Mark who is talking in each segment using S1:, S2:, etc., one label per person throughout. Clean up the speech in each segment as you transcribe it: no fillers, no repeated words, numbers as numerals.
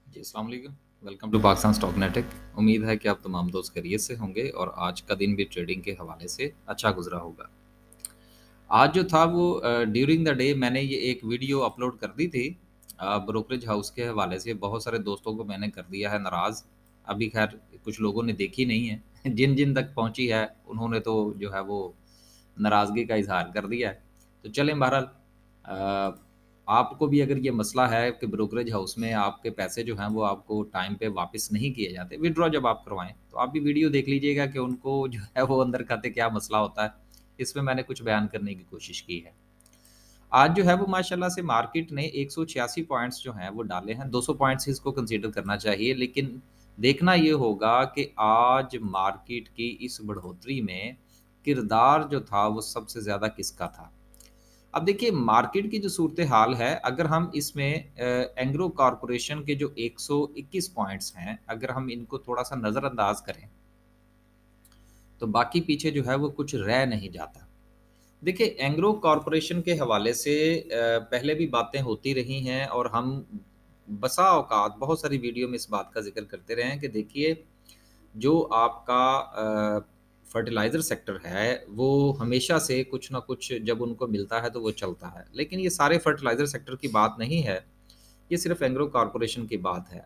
S1: जी, अस्सलाम वालेकुम। Welcome to Pakistan stock नेटिक। उम्मीद है कि आप तमाम दोस्त खैरियत से होंगे और आज का दिन भी ट्रेडिंग के हवाले से अच्छा गुजरा होगा। आज जो था वो ड्यूरिंग द डे मैंने ये एक वीडियो अपलोड कर दी थी ब्रोकरेज हाउस के हवाले से। बहुत सारे दोस्तों को मैंने कर दिया है नाराज़। अभी खैर कुछ लोगों ने देखी नहीं है। जिन जिन तक पहुंची है उन्होंने तो जो है वो नाराज़गी का इजहार कर दिया है। तो चलें बहरहाल, आपको भी अगर ये मसला है कि ब्रोकरेज हाउस में आपके पैसे जो हैं वो आपको टाइम पे वापस नहीं किए जाते, विड्रॉ जब आप करवाएं, तो आप भी वीडियो देख लीजिएगा कि उनको जो है वो अंदर खाते क्या मसला होता है। इसमें मैंने कुछ बयान करने की कोशिश की है। आज जो है वो माशाल्लाह से मार्केट ने 186 पॉइंट्स जो हैं वो डाले हैं। 200 पॉइंट्स ही इसको कंसीडर करना चाहिए, लेकिन देखना ये होगा कि आज मार्केट की इस बढ़ोतरी में किरदार जो था वो सबसे ज़्यादा किसका था। अब देखिए मार्केट की जो सूरत हाल है, अगर हम इसमें एंग्रो कॉरपोरेशन के जो 121 पॉइंट्स हैं, अगर हम इनको थोड़ा सा नज़रअंदाज करें तो बाकी पीछे जो है वो कुछ रह नहीं जाता। देखिए एंग्रो कॉरपोरेशन के हवाले से पहले भी बातें होती रही हैं और हम बसा औकात बहुत सारी वीडियो में इस बात का जिक्र करते रहे हैं कि देखिए जो आपका फर्टिलाइज़र सेक्टर है, वो हमेशा से कुछ ना कुछ जब उनको मिलता है तो वो चलता है। लेकिन ये सारे फर्टिलाइज़र सेक्टर की बात नहीं है, ये सिर्फ़ एंग्रो कॉरपोरेशन की बात है।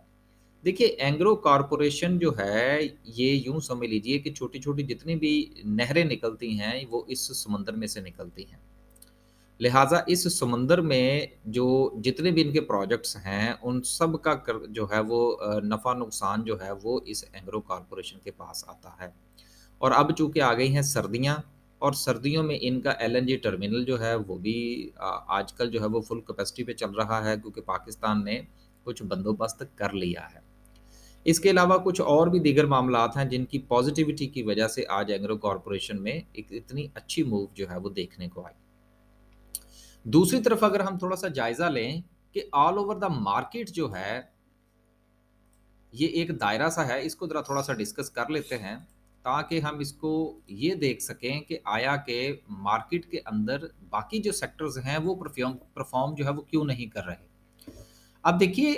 S1: देखिए एंग्रो कॉरपोरेशन जो है, ये यूँ समझ लीजिए कि छोटी-छोटी जितनी भी नहरें निकलती हैं, वो इस समुंदर में से निकलती हैं। लिहाज़ा इस समुंदर में जो जितने भी इनके प्रोजेक्ट्स हैं, उन सब का कर जो है वो नफ़ा-नुकसान जो है वो इस एंग्रो कॉरपोरेशन के पास आता है। और अब चूँकि आ गई हैं सर्दियाँ और सर्दियों में इनका एलएनजी टर्मिनल जो है वो भी आजकल जो है वो फुल कैपेसिटी पे चल रहा है, क्योंकि पाकिस्तान ने कुछ बंदोबस्त कर लिया है। इसके अलावा कुछ और भी दीगर मामलात हैं जिनकी पॉज़िटिविटी की वजह से आज एग्रो कॉर्पोरेशन में एक इतनी अच्छी मूव जो है वो देखने को आई। दूसरी तरफ अगर हम थोड़ा-सा जायज़ा लें कि ऑल ओवर द मार्केट जो है, ये एक दायरा-सा है, इसको ज़रा थोड़ा-सा डिस्कस कर लेते हैं, ताकि हम इसको ये देख सकें कि आया कि मार्केट के अंदर बाकी जो सेक्टर्स हैं, वो परफ़ॉर्म जो है वो क्यों नहीं कर रहे। अब देखिए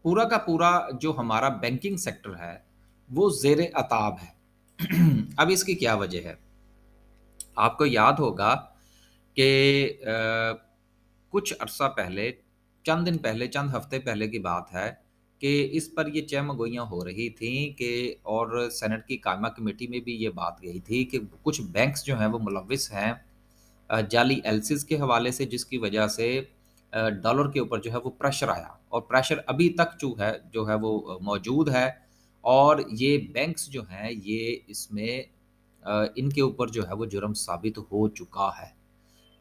S1: पूरा का पूरा जो हमारा बैंकिंग सेक्टर है, वो ज़ेर-ए-अताब है। अब इसकी क्या वजह है? आपको याद होगा कि कुछ अरसा पहले, चंद दिन पहले, चंद हफ्ते पहले की बात है कि इस पर ये चहमगोइयाँ हो रही थी कि और सेनेट की कायमा कमेटी में भी ये बात गई थी कि कुछ बैंक्स जो हैं वो मुलविस हैं जाली एलसीज़ के हवाले से, जिसकी वजह से डॉलर के ऊपर जो है वो प्रेशर आया और प्रेशर अभी तक जो है वो मौजूद है। और ये बैंक्स जो हैं ये इसमें इनके ऊपर जो है वो जुर्म साबित हो चुका है।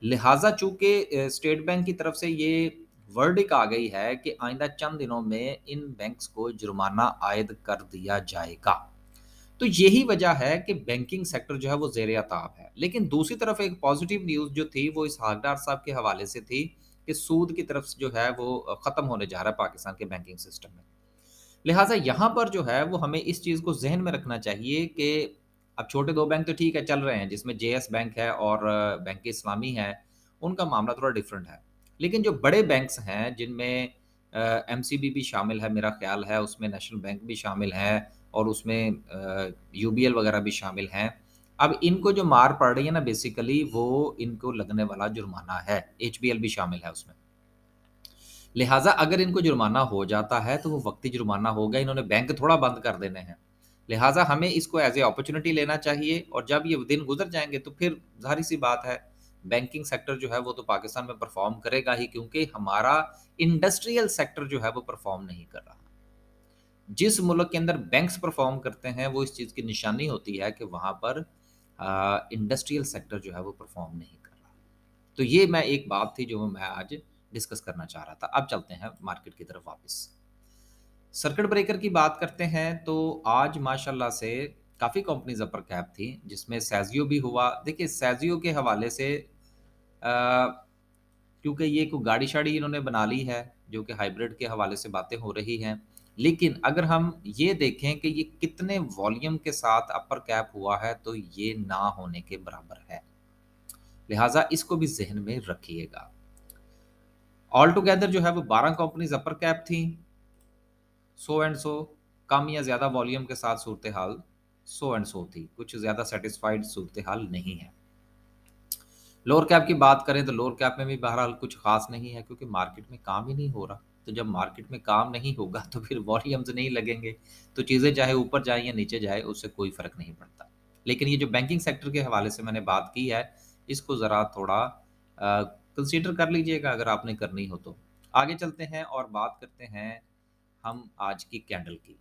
S1: लिहाज़ा चूँकि स्टेट बैंक की तरफ से ये वर्डिक्ट आ गई है कि आइंदा चंद दिनों में इन बैंक्स को जुर्माना आयद कर दिया जाएगा। तो यही वजह है कि बैंकिंग सेक्टर जो है वो ज़ेर-ए-ताब है। लेकिन दूसरी तरफ एक पॉज़िटिव न्यूज़ जो थी वो इसहाक डार साहब के हवाले से थी कि सूद की तरफ से जो है वो ख़त्म होने जा रहा है पाकिस्तान के बैंकिंग सिस्टम में। लिहाज़ा यहाँ पर जो है वो हमें इस चीज़ को ज़हन में रखना चाहिए कि अब छोटे 2 बैंक तो ठीक है चल रहे हैं, जिसमें जेएस बैंक है और बैंक इस्लामी है, उनका मामला थोड़ा डिफरेंट है। लेकिन जो बड़े बैंक्स हैं जिनमें एमसीबी भी शामिल है, मेरा ख़्याल है उसमें नेशनल बैंक भी शामिल है और उसमें यूबीएल वग़ैरह भी शामिल हैं। अब इनको जो मार पड़ रही है ना बेसिकली वो इनको लगने वाला जुर्माना है, एचबीएल भी शामिल है उसमें। लिहाज़ा अगर इनको जुर्माना हो जाता है, तो वो वक़्ती जुर्माना होगा, इन्होंने बैंक थोड़ा बंद कर देने हैं। लिहाज़ा हमें इसको एज़ ए अपॉर्च्युनिटी लेना चाहिए और जब ये दिन गुज़र जाएँगे, तो फिर ज़ाहिर-सी बात है, बैंकिंग सेक्टर जो है, वो तो पाकिस्तान में परफ़ॉर्म करेगा ही, क्योंकि हमारा इंडस्ट्रियल सेक्टर जो है, वो परफ़ॉर्म नहीं कर रहा। जिस मुल्क के अंदर बैंक्स परफ़ॉर्म करते हैं, वो इस चीज़ की निशानी होती है कि वहाँ पर इंडस्ट्रियल सेक्टर जो है, वो परफ़ॉर्म नहीं कर रहा। तो ये मैं एक बात थी जो मैं आज डिस्कस करना चाह रहा था। अब चलते हैं मार्केट की तरफ वापस। सर्किट ब्रेकर की बात करते हैं तो आज माशाल्लाह से काफ़ी कंपनीज़ अपर कैप थी, जिसमें सेज़ियो भी हुआ। देखिए सेज़ियो के हवाले से क्योंकि ये कोई गाड़ी-शाड़ी इन्होंने बना ली है, जो कि हाइब्रिड के हवाले से बातें हो रही हैं। लेकिन अगर हम ये देखें कि ये कितने वॉल्यूम के साथ अपर कैप हुआ है, तो ये ना होने के बराबर है। लिहाज़ा इसको भी ज़हन में रखिएगा। ऑल टुगेदर जो है वो 12 कंपनीज़ अपर कैप थी। سو اینڈ سو، کم یا زیادہ والیوم کے ساتھ صورتحال سو اینڈ سو تھی، کچھ زیادہ سیٹسفائیڈ صورتحال نہیں ہے۔ لوور کیپ کی بات کریں تو لوور کیپ میں بھی بہرحال کچھ خاص نہیں ہے، کیونکہ مارکیٹ میں کام ہی نہیں ہو رہا۔ تو جب مارکیٹ میں کام نہیں ہوگا تو پھر والیومز نہیں لگیں گے، تو چیزیں چاہے اوپر جائیں یا نیچے جائے اس سے کوئی فرق نہیں پڑتا۔ لیکن یہ جو بینکنگ سیکٹر کے حوالے سے میں نے بات کی ہے، اس کو ذرا تھوڑا کنسیڈر کر لیجئے گا اگر آپ نے کرنی ہو تو۔ آگے چلتے ہیں اور بات کرتے ہیں ہم آج کی کینڈل کی۔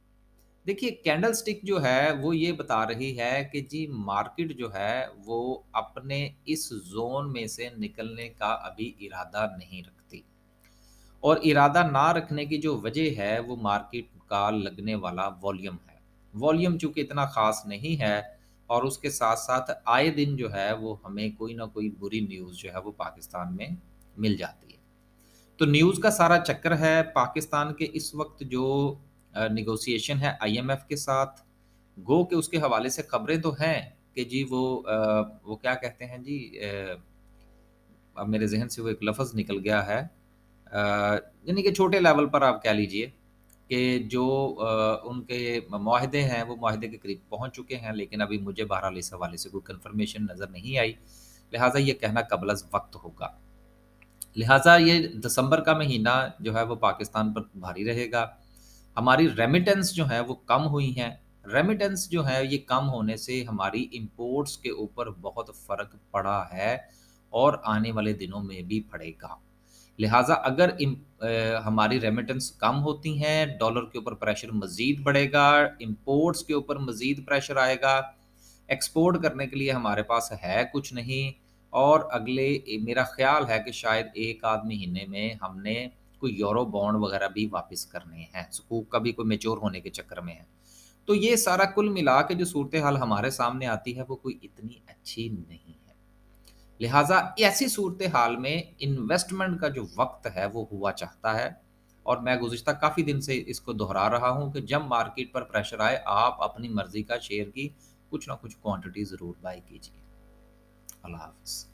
S1: دیکھیے کینڈل سٹک جو ہے وہ یہ بتا رہی ہے کہ جی مارکیٹ جو ہے وہ اپنے اس زون میں سے نکلنے کا ابھی ارادہ نہیں رکھتی، اور ارادہ نہ رکھنے کی جو وجہ ہے وہ مارکیٹ کا لگنے والا والیوم ہے۔ والیوم چونکہ اتنا خاص نہیں ہے، اور اس کے ساتھ ساتھ آئے دن جو ہے وہ ہمیں کوئی نہ کوئی بری نیوز جو ہے وہ پاکستان میں مل جاتی ہے۔ تو نیوز کا سارا چکر ہے پاکستان کے اس وقت جو نیگوسیشن ہے آئی ایم ایف کے ساتھ، گو کہ اس کے حوالے سے خبریں تو ہیں کہ جی وہ کیا کہتے ہیں جی، اب میرے ذہن سے وہ ایک لفظ نکل گیا ہے، یعنی کہ چھوٹے لیول پر آپ کہہ لیجئے کہ جو ان کے معاہدے ہیں وہ معاہدے کے قریب پہنچ چکے ہیں، لیکن ابھی مجھے بہرحال اس حوالے سے کوئی کنفرمیشن نظر نہیں آئی، لہٰذا یہ کہنا قبل از وقت ہوگا۔ لہٰذا یہ دسمبر کا مہینہ جو ہے وہ پاکستان پر بھاری رہے گا۔ ہماری ریمیٹنس جو ہے وہ کم ہوئی ہیں، ریمیٹنس جو ہے یہ کم ہونے سے ہماری امپورٹس کے اوپر بہت فرق پڑا ہے، اور آنے والے دنوں میں بھی پڑے گا۔ لہٰذا اگر ہماری ریمیٹنس کم ہوتی ہیں، ڈالر کے اوپر پریشر مزید بڑھے گا، امپورٹس کے اوپر مزید پریشر آئے گا، ایکسپورٹ کرنے کے لیے ہمارے پاس ہے کچھ نہیں، اور اگلے میرا خیال ہے کہ شاید ایک آدھ مہینے میں ہم نے کوئی یورو بانڈ وغیرہ بھی واپس کرنے ہیں، سکوک کا بھی کوئی میچور ہونے کے چکر میں ہے۔ تو یہ سارا کل ملا کے جو صورتحال ہمارے سامنے آتی ہے وہ کوئی اتنی اچھی نہیں ہے۔ لہٰذا ایسی صورتحال میں انویسٹمنٹ کا جو وقت ہے وہ ہوا چاہتا ہے، اور میں گزشتہ کافی دن سے اس کو دہرا رہا ہوں کہ جب مارکیٹ پر پریشر آئے آپ اپنی مرضی کا شیئر کی کچھ نہ کچھ کوانٹٹی ضرور بائی کیجیے۔ اللہ حافظ۔